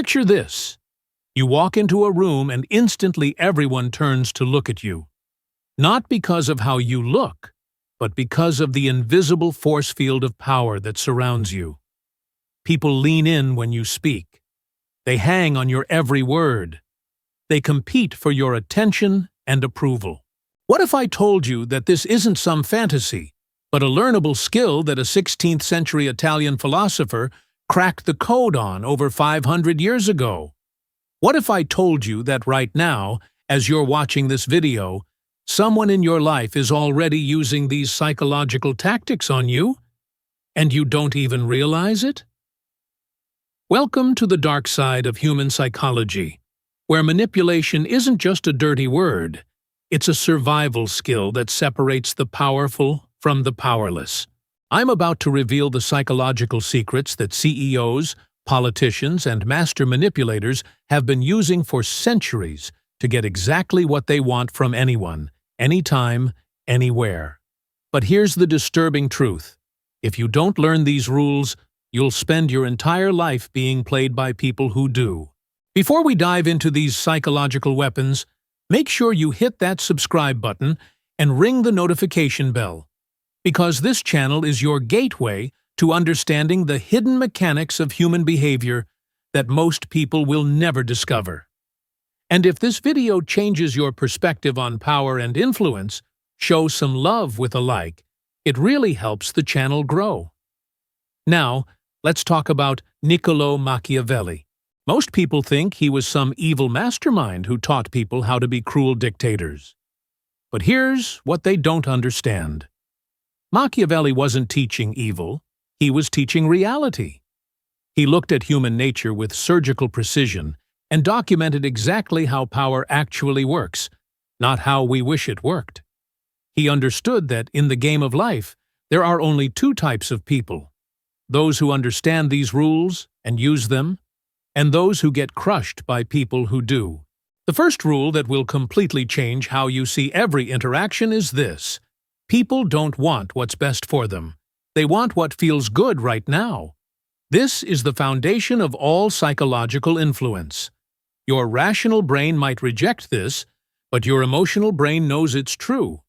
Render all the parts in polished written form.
Picture this. You walk into a room and instantly everyone turns to look at you. Not because of how you look, but because of the invisible force field of power that surrounds you. People lean in when you speak. They hang on your every word. They compete for your attention and approval. What if I told you that this isn't some fantasy, but a learnable skill that a 16th century Italian philosopher cracked the code on over 500 years ago? What if I told you that right now, as you're watching this video, someone in your life is already using these psychological tactics on you, and you don't even realize it? Welcome to the dark side of human psychology, where manipulation isn't just a dirty word, it's a survival skill that separates the powerful from the powerless. I'm about to reveal the psychological secrets that CEOs, politicians, and master manipulators have been using for centuries to get exactly what they want from anyone, anytime, anywhere. But here's the disturbing truth. If you don't learn these rules, you'll spend your entire life being played by people who do. Before we dive into these psychological weapons, make sure you hit that subscribe button and ring the notification bell, because this channel is your gateway to understanding the hidden mechanics of human behavior that most people will never discover. And if this video changes your perspective on power and influence, show some love with a like. It really helps the channel grow. Now, let's talk about Niccolo Machiavelli. Most people think he was some evil mastermind who taught people how to be cruel dictators. But here's what they don't understand. Machiavelli wasn't teaching evil, he was teaching reality. He looked at human nature with surgical precision and documented exactly how power actually works, not how we wish it worked. He understood that in the game of life, there are only two types of people: those who understand these rules and use them, and those who get crushed by people who do. The first rule that will completely change how you see every interaction is this: people don't want what's best for them. They want what feels good right now. This is the foundation of all psychological influence. Your rational brain might reject this, but your emotional brain knows it's true.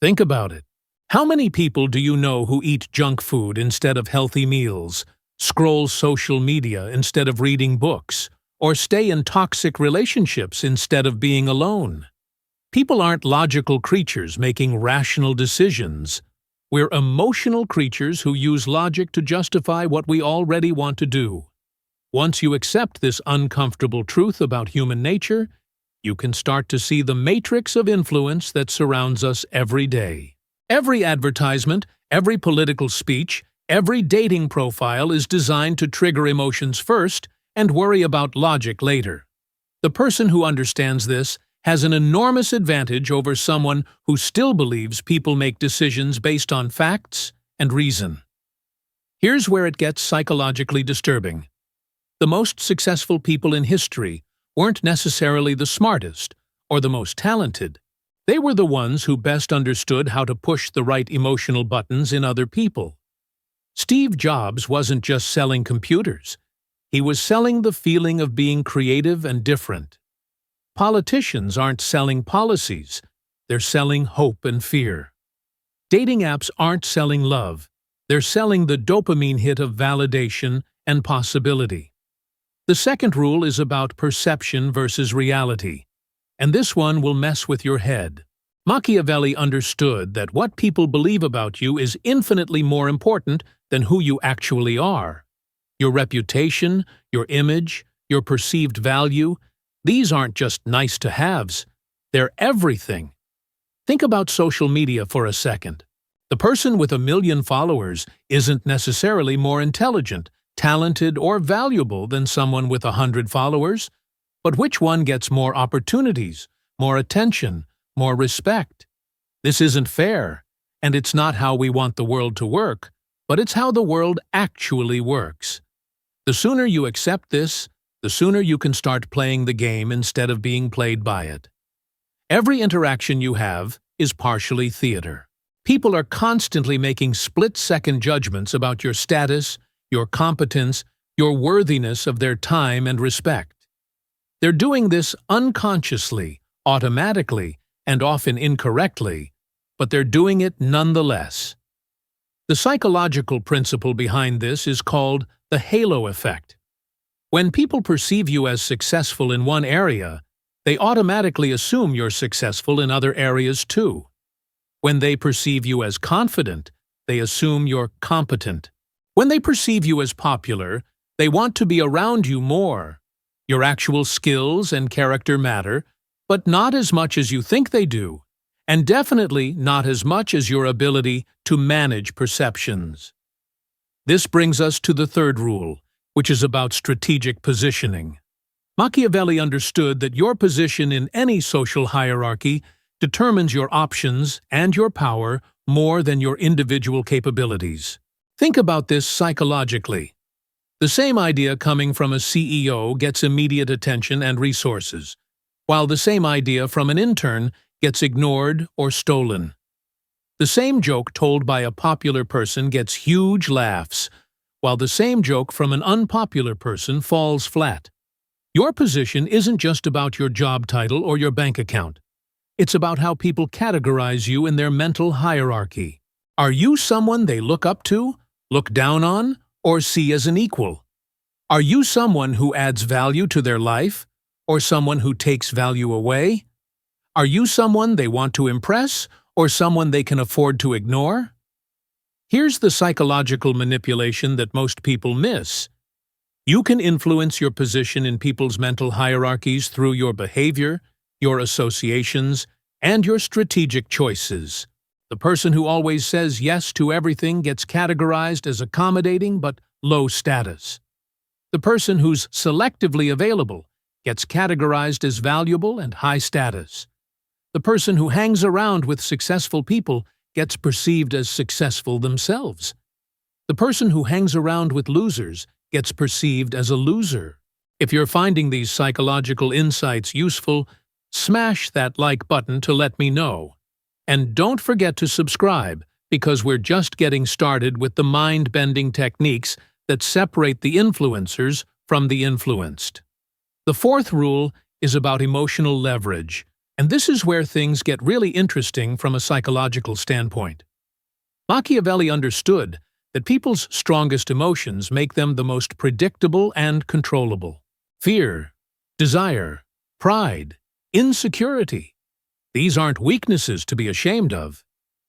Think about it. How many people do you know who eat junk food instead of healthy meals, scroll social media instead of reading books, or stay in toxic relationships instead of being alone? People aren't logical creatures making rational decisions. We're emotional creatures who use logic to justify what we already want to do. Once you accept this uncomfortable truth about human nature, you can start to see the matrix of influence that surrounds us every day. Every advertisement, every political speech, every dating profile is designed to trigger emotions first and worry about logic later. The person who understands this has an enormous advantage over someone who still believes people make decisions based on facts and reason. Here's where it gets psychologically disturbing. The most successful people in history weren't necessarily the smartest or the most talented. They were the ones who best understood how to push the right emotional buttons in other people. Steve Jobs wasn't just selling computers. He was selling the feeling of being creative and different. Politicians aren't selling policies. They're selling hope and fear. Dating apps aren't selling love. They're selling the dopamine hit of validation and possibility. The second rule is about perception versus reality, and this one will mess with your head. Machiavelli understood that what people believe about you is infinitely more important than who you actually are. Your reputation, your image, your perceived value, these aren't just nice-to-haves. They're everything. Think about social media for a second. The person with 1 million followers isn't necessarily more intelligent, talented, or valuable than someone with 100 followers. But which one gets more opportunities, more attention, more respect? This isn't fair, and it's not how we want the world to work, but it's how the world actually works. The sooner you accept this, the sooner you can start playing the game instead of being played by it. Every interaction you have is partially theater. People are constantly making split-second judgments about your status, your competence, your worthiness of their time and respect. They're doing this unconsciously, automatically, and often incorrectly, but they're doing it nonetheless. The psychological principle behind this is called the halo effect. When people perceive you as successful in one area, they automatically assume you're successful in other areas too. When they perceive you as confident, they assume you're competent. When they perceive you as popular, they want to be around you more. Your actual skills and character matter, but not as much as you think they do, and definitely not as much as your ability to manage perceptions. This brings us to the third rule, which is about strategic positioning. Machiavelli understood that your position in any social hierarchy determines your options and your power more than your individual capabilities. Think about this psychologically. The same idea coming from a CEO gets immediate attention and resources, while the same idea from an intern gets ignored or stolen. The same joke told by a popular person gets huge laughs, while the same joke from an unpopular person falls flat. Your position isn't just about your job title or your bank account. It's about how people categorize you in their mental hierarchy. Are you someone they look up to, look down on, or see as an equal? Are you someone who adds value to their life, or someone who takes value away? Are you someone they want to impress, or someone they can afford to ignore? Here's the psychological manipulation that most people miss. You can influence your position in people's mental hierarchies through your behavior, your associations, and your strategic choices. The person who always says yes to everything gets categorized as accommodating but low status. The person who's selectively available gets categorized as valuable and high status. The person who hangs around with successful people gets perceived as successful themselves. The person who hangs around with losers gets perceived as a loser. If you're finding these psychological insights useful, smash that like button to let me know. And don't forget to subscribe, because we're just getting started with the mind-bending techniques that separate the influencers from the influenced. The fourth rule is about emotional leverage, and this is where things get really interesting from a psychological standpoint. Machiavelli understood that people's strongest emotions make them the most predictable and controllable. Fear, desire, pride, insecurity. These aren't weaknesses to be ashamed of.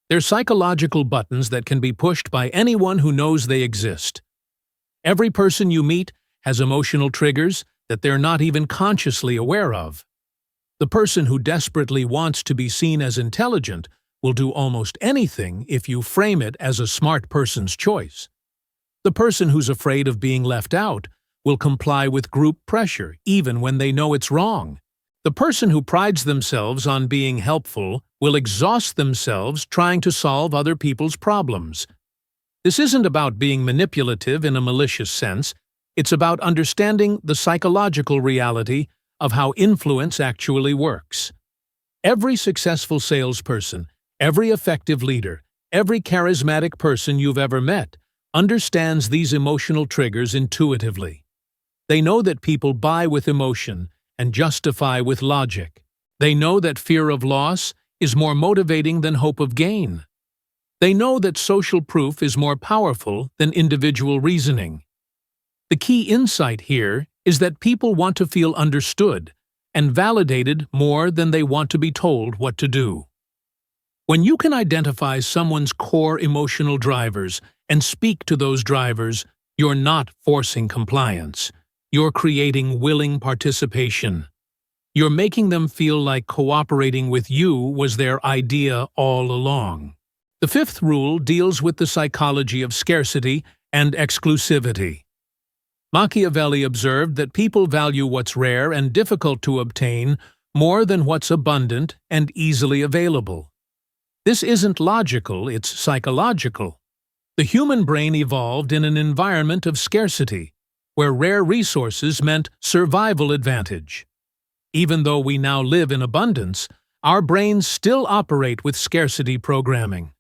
They're psychological buttons that can be pushed by anyone who knows they exist. Every person you meet has emotional triggers that they're not even consciously aware of. The person who desperately wants to be seen as intelligent will do almost anything if you frame it as a smart person's choice. The person who's afraid of being left out will comply with group pressure even when they know it's wrong. The person who prides themselves on being helpful will exhaust themselves trying to solve other people's problems. This isn't about being manipulative in a malicious sense. It's about understanding the psychological reality of how influence actually works. Every successful salesperson, every effective leader, every charismatic person you've ever met understands these emotional triggers intuitively. They know that people buy with emotion and justify with logic. They know that fear of loss is more motivating than hope of gain. They know that social proof is more powerful than individual reasoning. The key insight here is that people want to feel understood and validated more than they want to be told what to do. When you can identify someone's core emotional drivers and speak to those drivers, you're not forcing compliance. You're creating willing participation. You're making them feel like cooperating with you was their idea all along. The fifth rule deals with the psychology of scarcity and exclusivity. Machiavelli observed that people value what's rare and difficult to obtain more than what's abundant and easily available. This isn't logical, it's psychological. The human brain evolved in an environment of scarcity, where rare resources meant survival advantage. Even though we now live in abundance, our brains still operate with scarcity programming.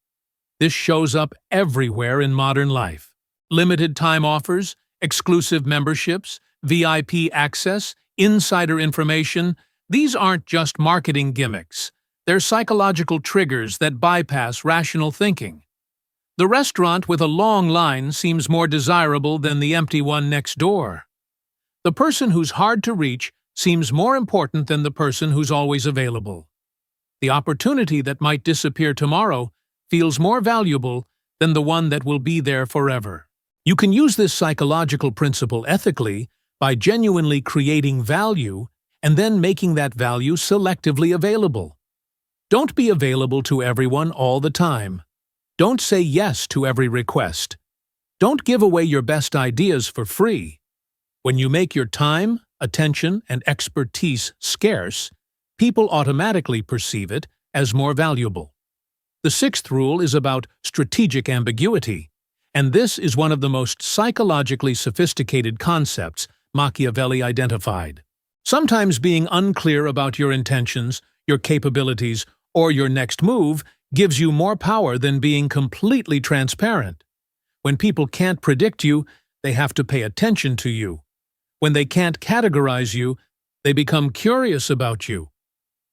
This shows up everywhere in modern life. Limited time offers, Exclusive memberships, VIP access, insider information, these aren't just marketing gimmicks. They're psychological triggers that bypass rational thinking. The restaurant with a long line seems more desirable than the empty one next door. The person who's hard to reach seems more important than the person who's always available. The opportunity that might disappear tomorrow feels more valuable than the one that will be there forever. You can use this psychological principle ethically by genuinely creating value and then making that value selectively available. Don't be available to everyone all the time. Don't say yes to every request. Don't give away your best ideas for free. When you make your time, attention, and expertise scarce, people automatically perceive it as more valuable. The sixth rule is about strategic ambiguity, and this is one of the most psychologically sophisticated concepts Machiavelli identified. Sometimes being unclear about your intentions, your capabilities, or your next move gives you more power than being completely transparent. When people can't predict you, they have to pay attention to you. When they can't categorize you, they become curious about you.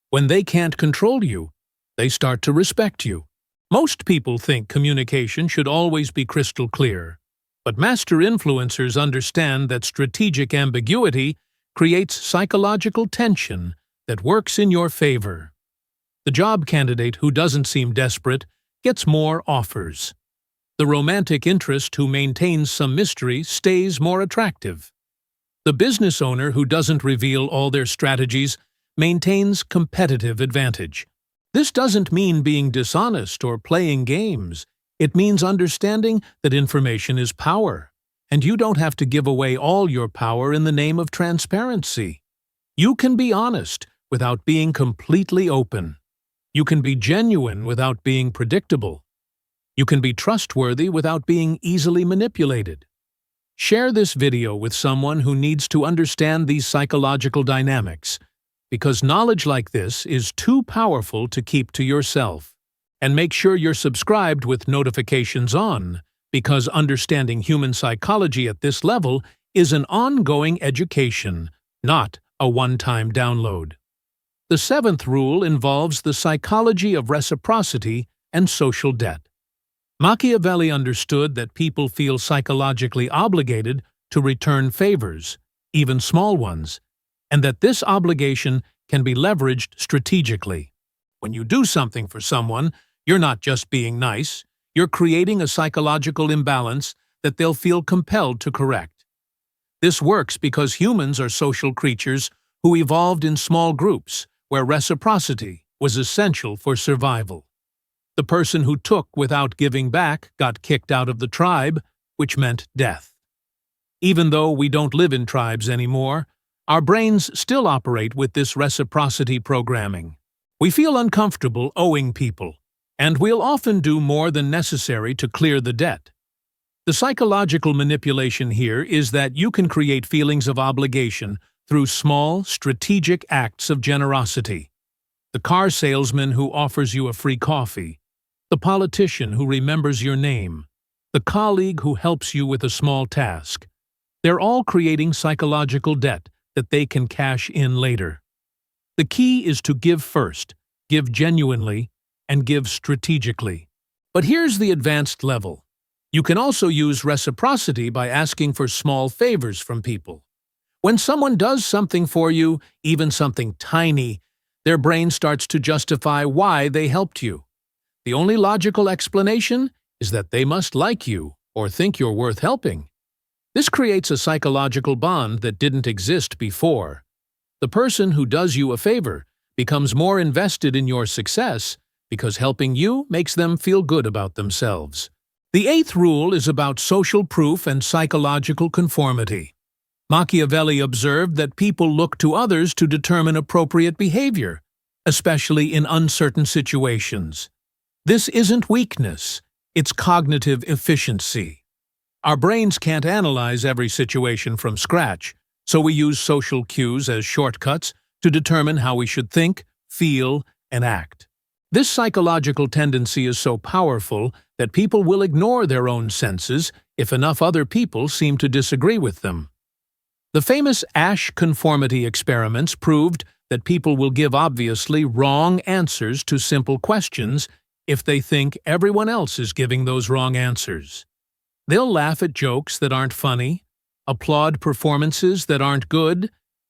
When they can't control you, they start to respect you. Most people think communication should always be crystal clear, but master influencers understand that strategic ambiguity creates psychological tension that works in your favor. The job candidate who doesn't seem desperate gets more offers. The romantic interest who maintains some mystery stays more attractive. The business owner who doesn't reveal all their strategies maintains competitive advantage. This doesn't mean being dishonest or playing games. It means understanding that information is power, and you don't have to give away all your power in the name of transparency. You can be honest without being completely open. You can be genuine without being predictable. You can be trustworthy without being easily manipulated. Share this video with someone who needs to understand these psychological dynamics, because knowledge like this is too powerful to keep to yourself. And make sure you're subscribed with notifications on, because understanding human psychology at this level is an ongoing education, not a one-time download. The seventh rule involves the psychology of reciprocity and social debt. Machiavelli understood that people feel psychologically obligated to return favors, even small ones, and that this obligation can be leveraged strategically. When you do something for someone, you're not just being nice, you're creating a psychological imbalance that they'll feel compelled to correct. This works because humans are social creatures who evolved in small groups where reciprocity was essential for survival. The person who took without giving back got kicked out of the tribe, which meant death. Even though we don't live in tribes anymore, our brains still operate with this reciprocity programming. We feel uncomfortable owing people, and we'll often do more than necessary to clear the debt. The psychological manipulation here is that you can create feelings of obligation through small, strategic acts of generosity. The car salesman who offers you a free coffee, the politician who remembers your name, the colleague who helps you with a small task. They're all creating psychological debt that they can cash in later. The key is to give first, give genuinely, and give strategically. But here's the advanced level. You can also use reciprocity by asking for small favors from people. When someone does something for you, even something tiny, their brain starts to justify why they helped you. The only logical explanation is that they must like you or think you're worth helping. This creates a psychological bond that didn't exist before. The person who does you a favor becomes more invested in your success because helping you makes them feel good about themselves. The eighth rule is about social proof and psychological conformity. Machiavelli observed that people look to others to determine appropriate behavior, especially in uncertain situations. This isn't weakness, it's cognitive efficiency. Our brains can't analyze every situation from scratch, so we use social cues as shortcuts to determine how we should think, feel, and act. This psychological tendency is so powerful that people will ignore their own senses if enough other people seem to disagree with them. The famous Asch conformity experiments proved that people will give obviously wrong answers to simple questions if they think everyone else is giving those wrong answers. They'll laugh at jokes that aren't funny, applaud performances that aren't good,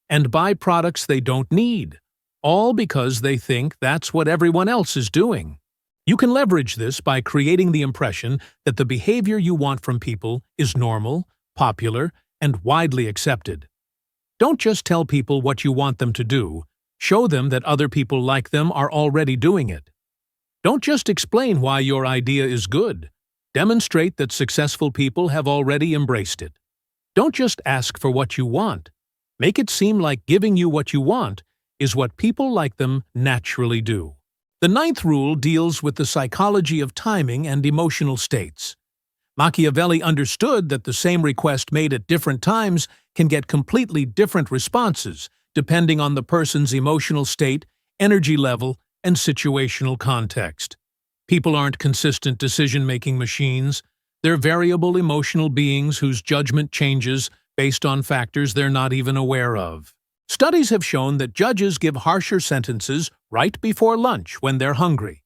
and buy products they don't need, all because they think that's what everyone else is doing. You can leverage this by creating the impression that the behavior you want from people is normal, popular, and widely accepted. Don't just tell people what you want them to do, show them that other people like them are already doing it. Don't just explain why your idea is good, demonstrate that successful people have already embraced it. Don't just ask for what you want, make it seem like giving you what you want is what people like them naturally do. The 9th rule deals with the psychology of timing and emotional states. Machiavelli understood that the same request made at different times can get completely different responses depending on the person's emotional state, energy level, and situational context. People aren't consistent decision-making machines. They're variable emotional beings whose judgment changes based on factors they're not even aware of. Studies have shown that judges give harsher sentences right before lunch when they're hungry,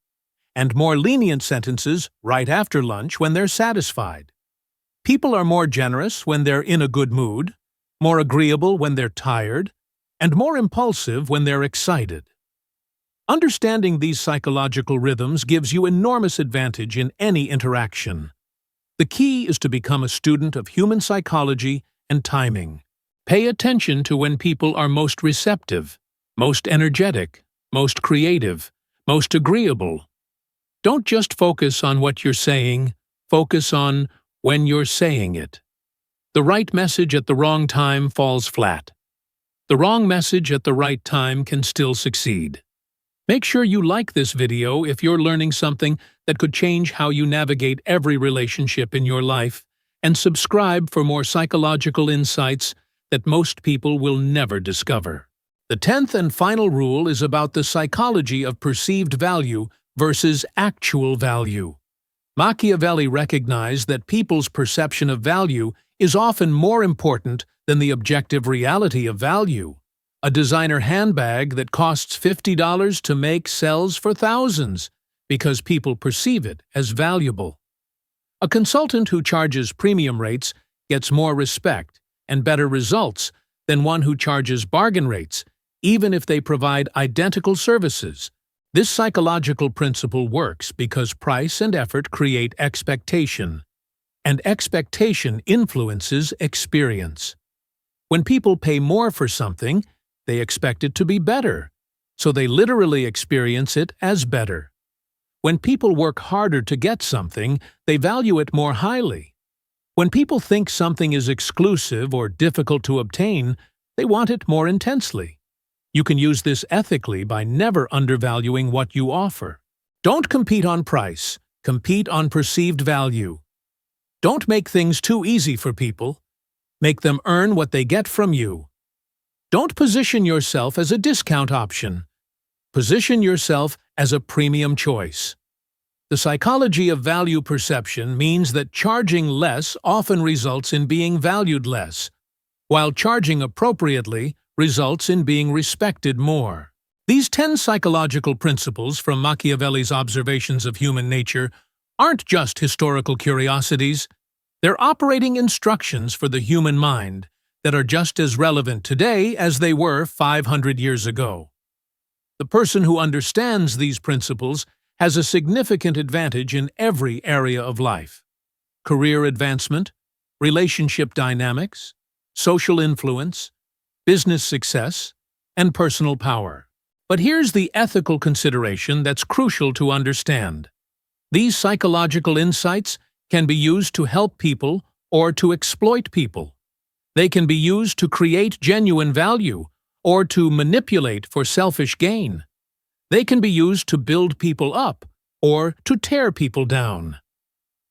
and more lenient sentences right after lunch when they're satisfied. People are more generous when they're in a good mood, more agreeable when they're tired, and more impulsive when they're excited. Understanding these psychological rhythms gives you enormous advantage in any interaction. The key is to become a student of human psychology and timing. Pay attention to when people are most receptive, most energetic, most creative, most agreeable. Don't just focus on what you're saying, focus on when you're saying it. The right message at the wrong time falls flat. The wrong message at the right time can still succeed. Make sure you like this video if you're learning something that could change how you navigate every relationship in your life, and subscribe for more psychological insights that most people will never discover. The 10th and final rule is about the psychology of perceived value versus actual value. Machiavelli recognized that people's perception of value is often more important than the objective reality of value. A designer handbag that costs $50 to make sells for thousands because people perceive it as valuable. A consultant who charges premium rates gets more respect and better results than one who charges bargain rates, even if they provide identical services. This psychological principle works because price and effort create expectation, and expectation influences experience. When people pay more for something, they expect it to be better, so they literally experience it as better. When people work harder to get something, they value it more highly. When people think something is exclusive or difficult to obtain, they want it more intensely. You can use this ethically by never undervaluing what you offer. Don't compete on price, compete on perceived value. Don't make things too easy for people. Make them earn what they get from you. Don't position yourself as a discount option. Position yourself as a premium choice. The psychology of value perception means that charging less often results in being valued less, while charging appropriately results in being respected more. These 10 psychological principles from Machiavelli's observations of human nature aren't just historical curiosities. They're operating instructions for the human mind that are just as relevant today as they were 500 years ago. The person who understands these principles has a significant advantage in every area of life: career advancement, relationship dynamics, social influence, business success, and personal power. But here's the ethical consideration that's crucial to understand. These psychological insights can be used to help people or to exploit people. They can be used to create genuine value or to manipulate for selfish gain. They can be used to build people up or to tear people down.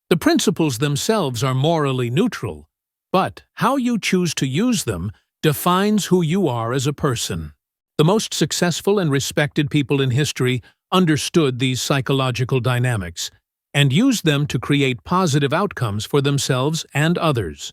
The principles themselves are morally neutral, but how you choose to use them defines who you are as a person. The most successful and respected people in history understood these psychological dynamics, and use them to create positive outcomes for themselves and others.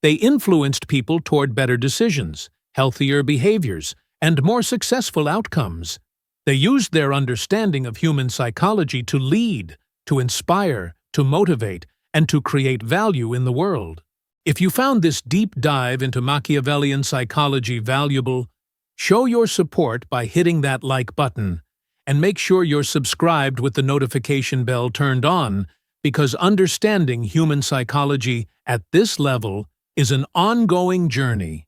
They influenced people toward better decisions, healthier behaviors, and more successful outcomes. They used their understanding of human psychology to lead, to inspire, to motivate, and to create value in the world. If you found this deep dive into Machiavellian psychology valuable, show your support by hitting that like button, and make sure you're subscribed with the notification bell turned on, because understanding human psychology at this level is an ongoing journey,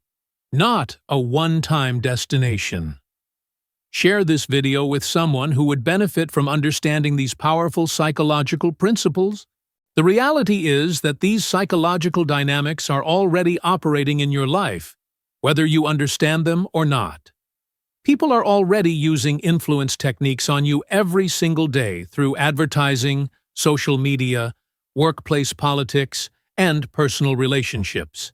not a one-time destination. Share this video with someone who would benefit from understanding these powerful psychological principles. The reality is that these psychological dynamics are already operating in your life, whether you understand them or not. People are already using influence techniques on you every single day through advertising, social media, workplace politics, and personal relationships.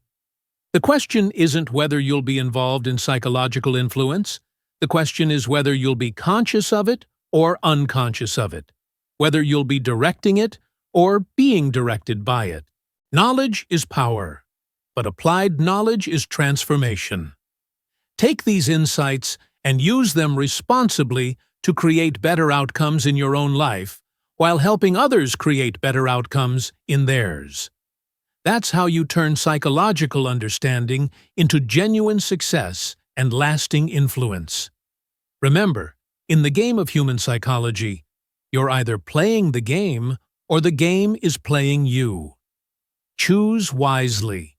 The question isn't whether you'll be involved in psychological influence. The question is whether you'll be conscious of it or unconscious of it, whether you'll be directing it or being directed by it. Knowledge is power, but applied knowledge is transformation. Take these insights and use them responsibly to create better outcomes in your own life, while helping others create better outcomes in theirs. That's how you turn psychological understanding into genuine success and lasting influence. Remember, in the game of human psychology, you're either playing the game or the game is playing you. Choose wisely.